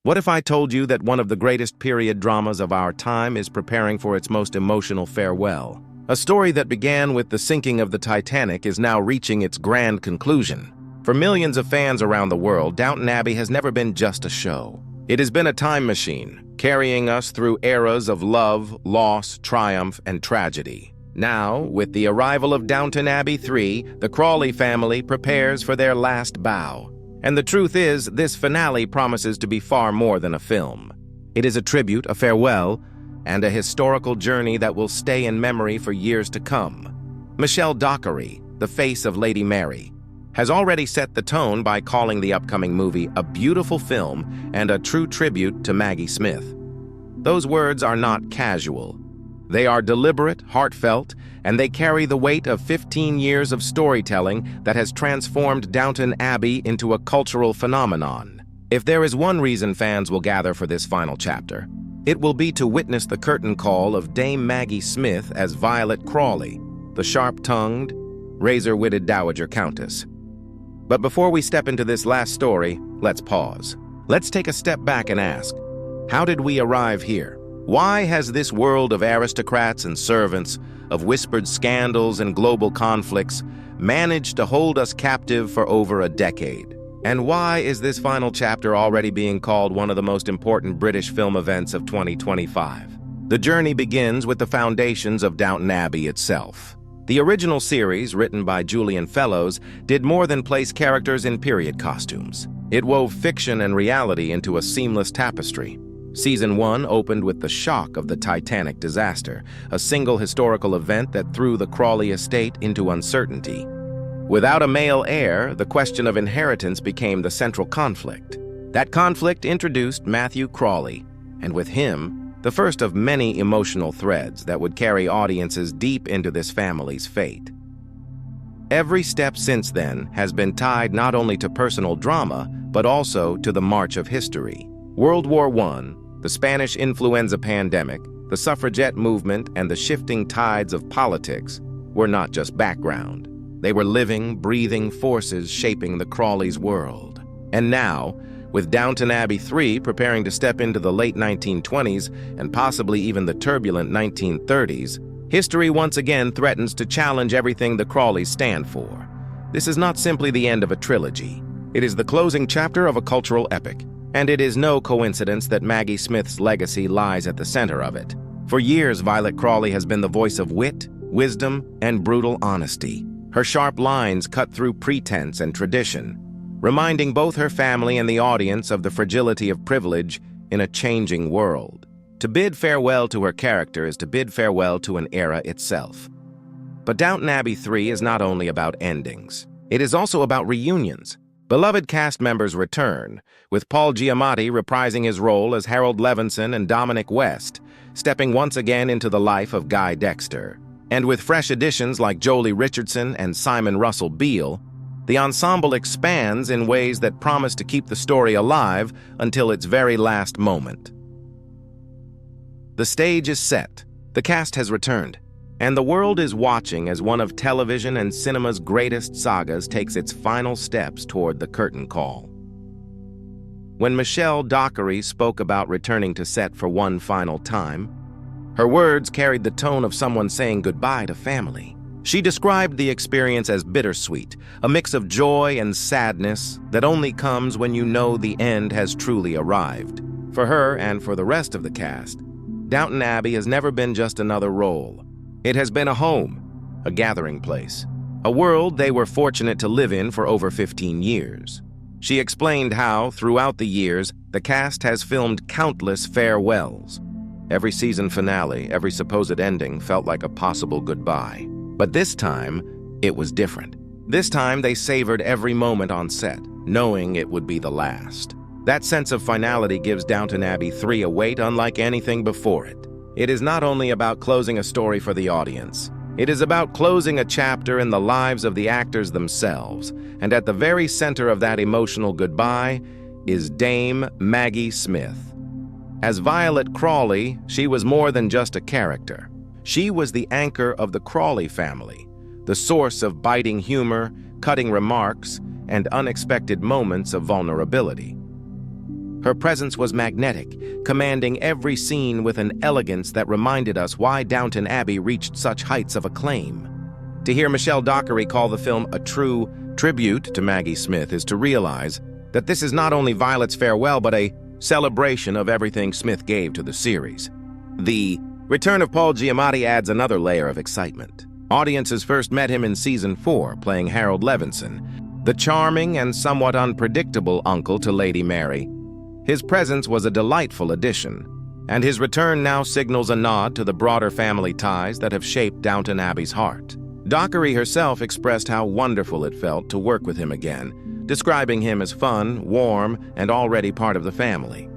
What if I told you that one of the greatest period dramas of our time is preparing for its most emotional farewell? A story that began with the sinking of the Titanic is now reaching its grand conclusion. For millions of fans around the world, Downton Abbey has never been just a show. It has been a time machine, carrying us through eras of love, loss, triumph, and tragedy. Now, with the arrival of Downton Abbey 3, the Crawley family prepares for their last bow. And the truth is, this finale promises to be far more than a film. It is a tribute, a farewell, and a historical journey that will stay in memory for years to come. Michelle Dockery, the face of Lady Mary, has already set the tone by calling the upcoming movie a beautiful film and a true tribute to Maggie Smith. Those words are not casual. They are deliberate, heartfelt, and they carry the weight of 15 years of storytelling that has transformed Downton Abbey into a cultural phenomenon. If there is one reason fans will gather for this final chapter, it will be to witness the curtain call of Dame Maggie Smith as Violet Crawley, the sharp-tongued, razor-witted Dowager Countess. But before we step into this last story, let's pause. Let's take a step back and ask, how did we arrive here? Why has this world of aristocrats and servants, of whispered scandals and global conflicts, managed to hold us captive for over a decade? And why is this final chapter already being called one of the most important British film events of 2025? The journey begins with the foundations of Downton Abbey itself. The original series, written by Julian Fellowes, did more than place characters in period costumes. It wove fiction and reality into a seamless tapestry. Season 1 opened with the shock of the Titanic disaster, a single historical event that threw the Crawley estate into uncertainty. Without a male heir, the question of inheritance became the central conflict. That conflict introduced Matthew Crawley, and with him, the first of many emotional threads that would carry audiences deep into this family's fate. Every step since then has been tied not only to personal drama, but also to the march of history. World War I, the Spanish influenza pandemic, the suffragette movement, and the shifting tides of politics were not just background. They were living, breathing forces shaping the Crawleys' world. And now, with Downton Abbey 3 preparing to step into the late 1920s and possibly even the turbulent 1930s, history once again threatens to challenge everything the Crawleys stand for. This is not simply the end of a trilogy. It is the closing chapter of a cultural epic. And it is no coincidence that Maggie Smith's legacy lies at the center of it. For years, Violet Crawley has been the voice of wit, wisdom, and brutal honesty. Her sharp lines cut through pretense and tradition, reminding both her family and the audience of the fragility of privilege in a changing world. To bid farewell to her character is to bid farewell to an era itself. But Downton Abbey 3 is not only about endings. It is also about reunions. Beloved cast members return, with Paul Giamatti reprising his role as Harold Levinson and Dominic West, stepping once again into the life of Guy Dexter. And with fresh additions like Jolie Richardson and Simon Russell Beale, the ensemble expands in ways that promise to keep the story alive until its very last moment. The stage is set, the cast has returned, and the world is watching as one of television and cinema's greatest sagas takes its final steps toward the curtain call. When Michelle Dockery spoke about returning to set for one final time, her words carried the tone of someone saying goodbye to family. She described the experience as bittersweet, a mix of joy and sadness that only comes when you know the end has truly arrived. For her and for the rest of the cast, Downton Abbey has never been just another role. It has been a home, a gathering place, a world they were fortunate to live in for over 15 years. She explained how, throughout the years, the cast has filmed countless farewells. Every season finale, every supposed ending felt like a possible goodbye. But this time, it was different. This time, they savored every moment on set, knowing it would be the last. That sense of finality gives Downton Abbey 3 a weight unlike anything before it. It is not only about closing a story for the audience. It is about closing a chapter in the lives of the actors themselves, and at the very center of that emotional goodbye is Dame Maggie Smith. As Violet Crawley, she was more than just a character. She was the anchor of the Crawley family, the source of biting humor, cutting remarks, and unexpected moments of vulnerability. Her presence was magnetic, commanding every scene with an elegance that reminded us why Downton Abbey reached such heights of acclaim. To hear Michelle Dockery call the film a true tribute to Maggie Smith is to realize that this is not only Violet's farewell but a celebration of everything Smith gave to the series. The return of Paul Giamatti adds another layer of excitement. Audiences first met him in Season 4, playing Harold Levinson, the charming and somewhat unpredictable uncle to Lady Mary. His presence was a delightful addition, and his return now signals a nod to the broader family ties that have shaped Downton Abbey's heart. Dockery herself expressed how wonderful it felt to work with him again, describing him as fun, warm, and already part of the family.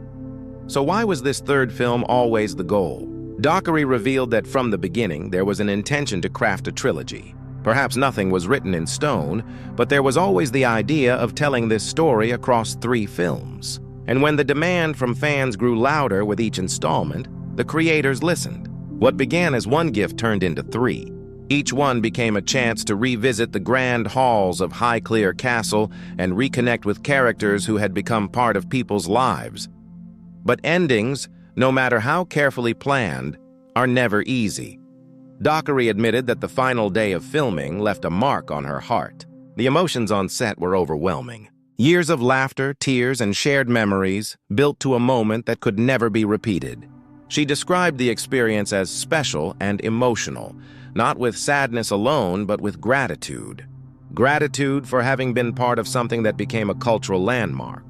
So why was this third film always the goal? Dockery revealed that from the beginning there was an intention to craft a trilogy. Perhaps nothing was written in stone, but there was always the idea of telling this story across 3 films. And when the demand from fans grew louder with each installment, the creators listened. What began as 1 gift turned into 3. Each one became a chance to revisit the grand halls of Highclere Castle and reconnect with characters who had become part of people's lives. But endings, no matter how carefully planned, are never easy. Dockery admitted that the final day of filming left a mark on her heart. The emotions on set were overwhelming. Years of laughter, tears, and shared memories built to a moment that could never be repeated. She described the experience as special and emotional, not with sadness alone, but with gratitude. Gratitude for having been part of something that became a cultural landmark.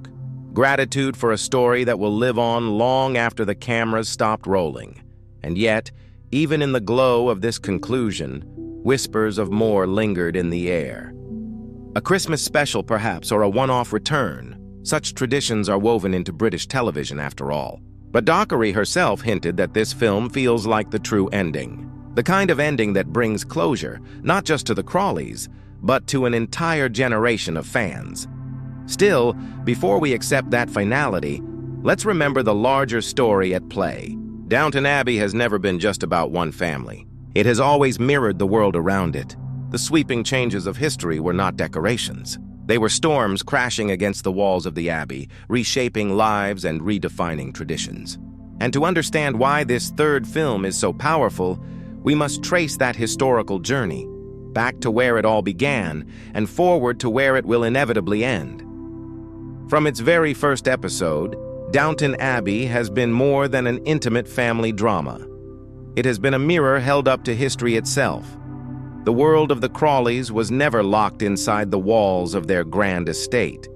Gratitude for a story that will live on long after the cameras stopped rolling. And yet, even in the glow of this conclusion, whispers of more lingered in the air. A Christmas special, perhaps, or a one-off return. Such traditions are woven into British television, after all. But Dockery herself hinted that this film feels like the true ending. The kind of ending that brings closure, not just to the Crawleys, but to an entire generation of fans. Still, before we accept that finality, let's remember the larger story at play. Downton Abbey has never been just about one family. It has always mirrored the world around it. The sweeping changes of history were not decorations. They were storms crashing against the walls of the Abbey, reshaping lives and redefining traditions. And to understand why this third film is so powerful, we must trace that historical journey, back to where it all began and forward to where it will inevitably end. From its very first episode, Downton Abbey has been more than an intimate family drama. It has been a mirror held up to history itself. The world of the Crawleys was never locked inside the walls of their grand estate.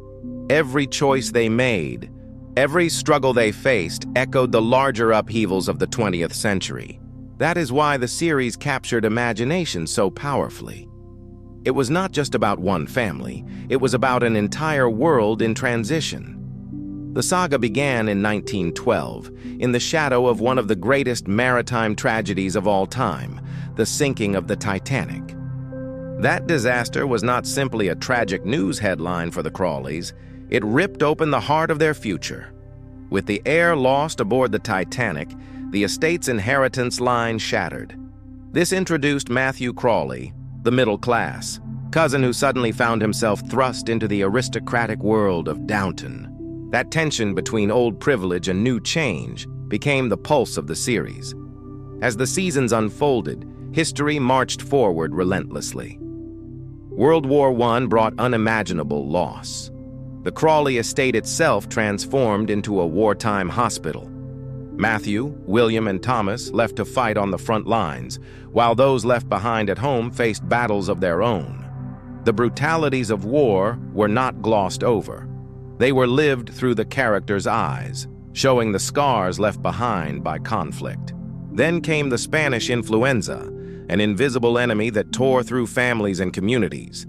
Every choice they made, every struggle they faced echoed the larger upheavals of the 20th century. That is why the series captured imagination so powerfully. It was not just about one family, it was about an entire world in transition. The saga began in 1912, in the shadow of one of the greatest maritime tragedies of all time, the sinking of the Titanic. That disaster was not simply a tragic news headline for the Crawleys, it ripped open the heart of their future. With the heir lost aboard the Titanic, the estate's inheritance line shattered. This introduced Matthew Crawley, the middle class, cousin who suddenly found himself thrust into the aristocratic world of Downton. That tension between old privilege and new change became the pulse of the series. As the seasons unfolded, history marched forward relentlessly. World War I brought unimaginable loss. The Crawley estate itself transformed into a wartime hospital. Matthew, William, and Thomas left to fight on the front lines, while those left behind at home faced battles of their own. The brutalities of war were not glossed over. They were lived through the characters' eyes, showing the scars left behind by conflict. Then came the Spanish influenza, an invisible enemy that tore through families and communities.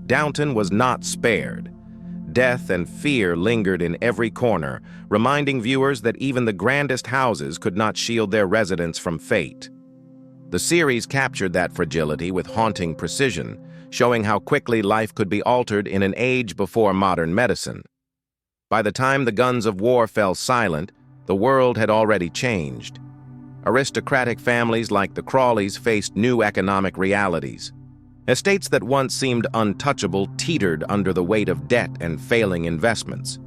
Downton was not spared. Death and fear lingered in every corner, reminding viewers that even the grandest houses could not shield their residents from fate. The series captured that fragility with haunting precision, showing how quickly life could be altered in an age before modern medicine. By the time the guns of war fell silent, the world had already changed. Aristocratic families like the Crawleys faced new economic realities. Estates that once seemed untouchable teetered under the weight of debt and failing investments.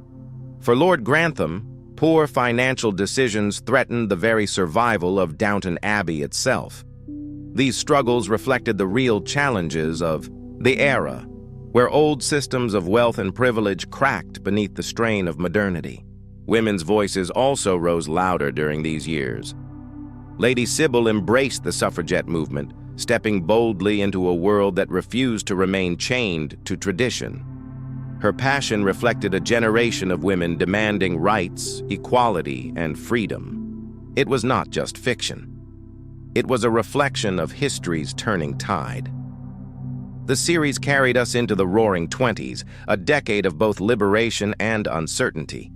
For Lord Grantham, Poor financial decisions threatened the very survival of Downton Abbey itself. These struggles reflected the real challenges of the era, where old systems of wealth and privilege cracked beneath the strain of modernity. Women's voices also rose louder during these years. Lady Sybil embraced the suffragette movement, stepping boldly into a world that refused to remain chained to tradition. Her passion reflected a generation of women demanding rights, equality, and freedom. It was not just fiction. It was a reflection of history's turning tide. The series carried us into the Roaring Twenties, a decade of both liberation and uncertainty.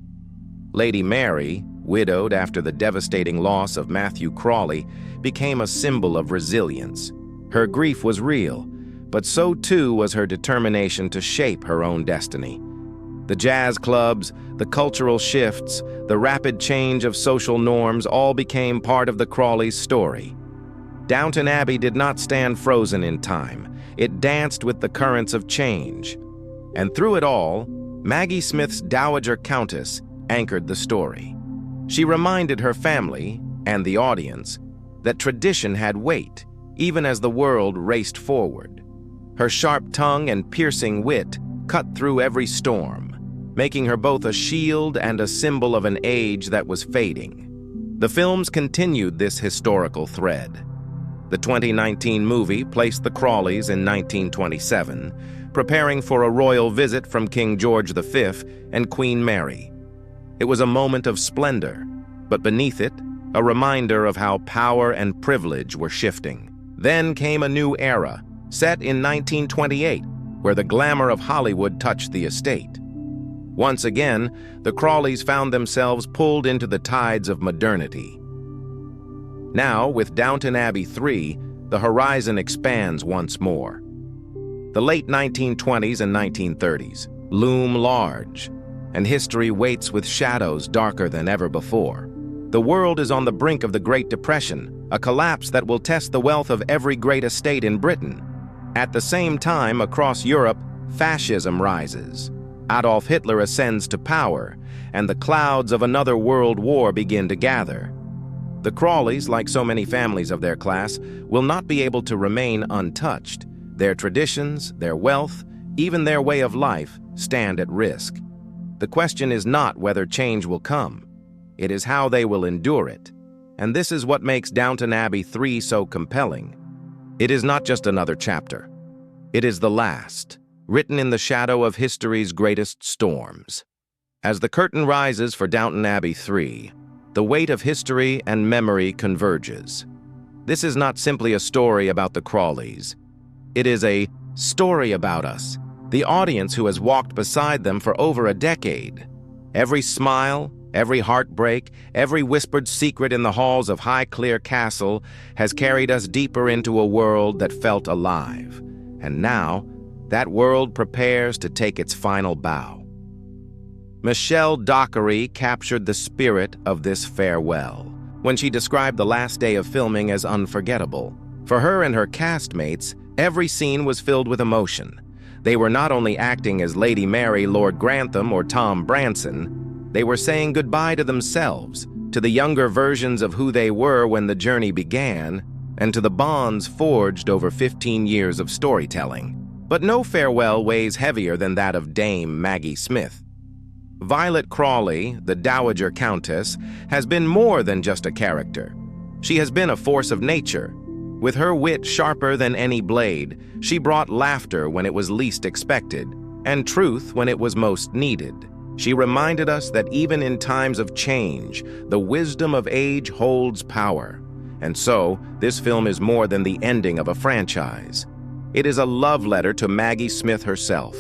Lady Mary, widowed after the devastating loss of Matthew Crawley, became a symbol of resilience. Her grief was real, but so too was her determination to shape her own destiny. The jazz clubs, the cultural shifts, the rapid change of social norms all became part of the Crawleys' story. Downton Abbey did not stand frozen in time. It danced with the currents of change. And through it all, Maggie Smith's Dowager Countess anchored the story. She reminded her family, and the audience, that tradition had weight, even as the world raced forward. Her sharp tongue and piercing wit cut through every storm, making her both a shield and a symbol of an age that was fading. The films continued this historical thread. The 2019 movie placed the Crawleys in 1927, preparing for a royal visit from King George V and Queen Mary. It was a moment of splendor, but beneath it, a reminder of how power and privilege were shifting. Then came a new era, set in 1928, where the glamour of Hollywood touched the estate. Once again, the Crawleys found themselves pulled into the tides of modernity. Now, with Downton Abbey 3, the horizon expands once more. The late 1920s and 1930s loom large, and history waits with shadows darker than ever before. The world is on the brink of the Great Depression, a collapse that will test the wealth of every great estate in Britain. At the same time, across Europe, fascism rises. Adolf Hitler ascends to power, and the clouds of another world war begin to gather. The Crawleys, like so many families of their class, will not be able to remain untouched. Their traditions, their wealth, even their way of life stand at risk. The question is not whether change will come. It is how they will endure it. And this is what makes Downton Abbey 3 so compelling. It is not just another chapter. It is the last, written in the shadow of history's greatest storms. As the curtain rises for Downton Abbey 3, the weight of history and memory converges. This is not simply a story about the Crawleys. It is a story about us, the audience who has walked beside them for over a decade. Every smile, every heartbreak, every whispered secret in the halls of Highclere Castle has carried us deeper into a world that felt alive. And now, that world prepares to take its final bow. Michelle Dockery captured the spirit of this farewell when she described the last day of filming as unforgettable. For her and her castmates, every scene was filled with emotion. They were not only acting as Lady Mary, Lord Grantham, or Tom Branson, they were saying goodbye to themselves, to the younger versions of who they were when the journey began, and to the bonds forged over 15 years of storytelling. But no farewell weighs heavier than that of Dame Maggie Smith. Violet Crawley, the Dowager Countess, has been more than just a character. She has been a force of nature. With her wit sharper than any blade, she brought laughter when it was least expected, and truth when it was most needed. She reminded us that even in times of change, the wisdom of age holds power. And so, this film is more than the ending of a franchise. It is a love letter to Maggie Smith herself,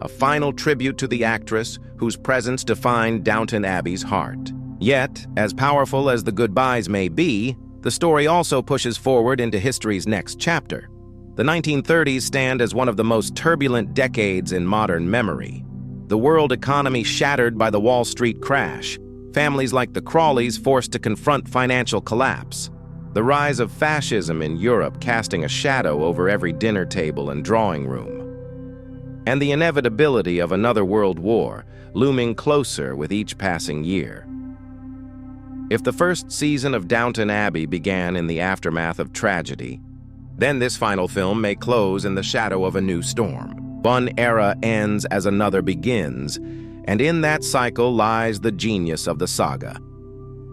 a final tribute to the actress whose presence defined Downton Abbey's heart. Yet, as powerful as the goodbyes may be, the story also pushes forward into history's next chapter. The 1930s stand as one of the most turbulent decades in modern memory. The world economy shattered by the Wall Street crash, families like the Crawleys forced to confront financial collapse, the rise of fascism in Europe casting a shadow over every dinner table and drawing room, and the inevitability of another world war looming closer with each passing year. If the first season of Downton Abbey began in the aftermath of tragedy, then this final film may close in the shadow of a new storm. One era ends as another begins, and in that cycle lies the genius of the saga.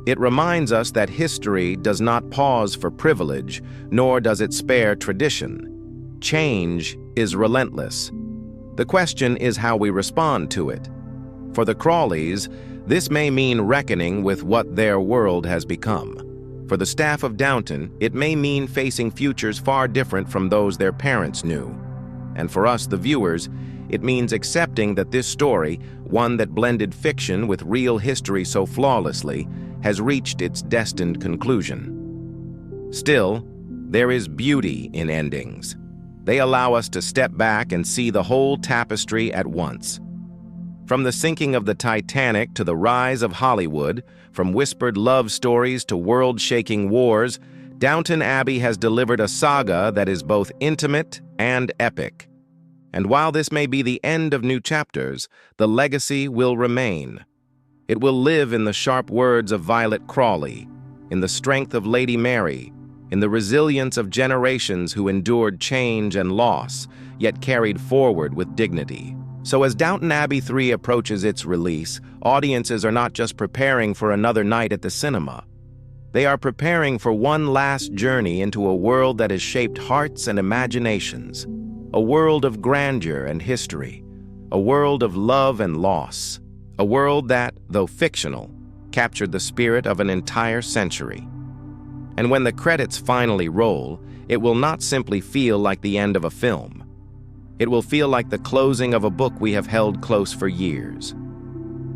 It reminds us that history does not pause for privilege, nor does it spare tradition. Change is relentless. The question is how we respond to it. For the Crawleys, this may mean reckoning with what their world has become. For the staff of Downton, it may mean facing futures far different from those their parents knew. And for us, the viewers, it means accepting that this story, one that blended fiction with real history so flawlessly, has reached its destined conclusion. Still, there is beauty in endings. They allow us to step back and see the whole tapestry at once. From the sinking of the Titanic to the rise of Hollywood, from whispered love stories to world-shaking wars, Downton Abbey has delivered a saga that is both intimate and epic. And while this may be the end of new chapters, the legacy will remain. It will live in the sharp words of Violet Crawley, in the strength of Lady Mary, in the resilience of generations who endured change and loss, yet carried forward with dignity. So as Downton Abbey 3 approaches its release, audiences are not just preparing for another night at the cinema. They are preparing for one last journey into a world that has shaped hearts and imaginations, a world of grandeur and history, a world of love and loss, a world that, though fictional, captured the spirit of an entire century. And when the credits finally roll, it will not simply feel like the end of a film. It will feel like the closing of a book we have held close for years.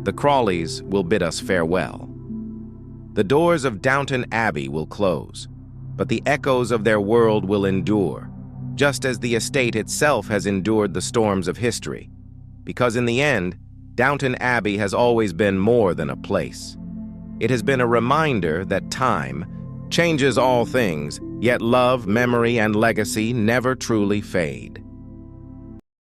The Crawleys will bid us farewell. The doors of Downton Abbey will close, but the echoes of their world will endure, just as the estate itself has endured the storms of history. Because in the end, Downton Abbey has always been more than a place. It has been a reminder that time changes all things, yet love, memory, and legacy never truly fade.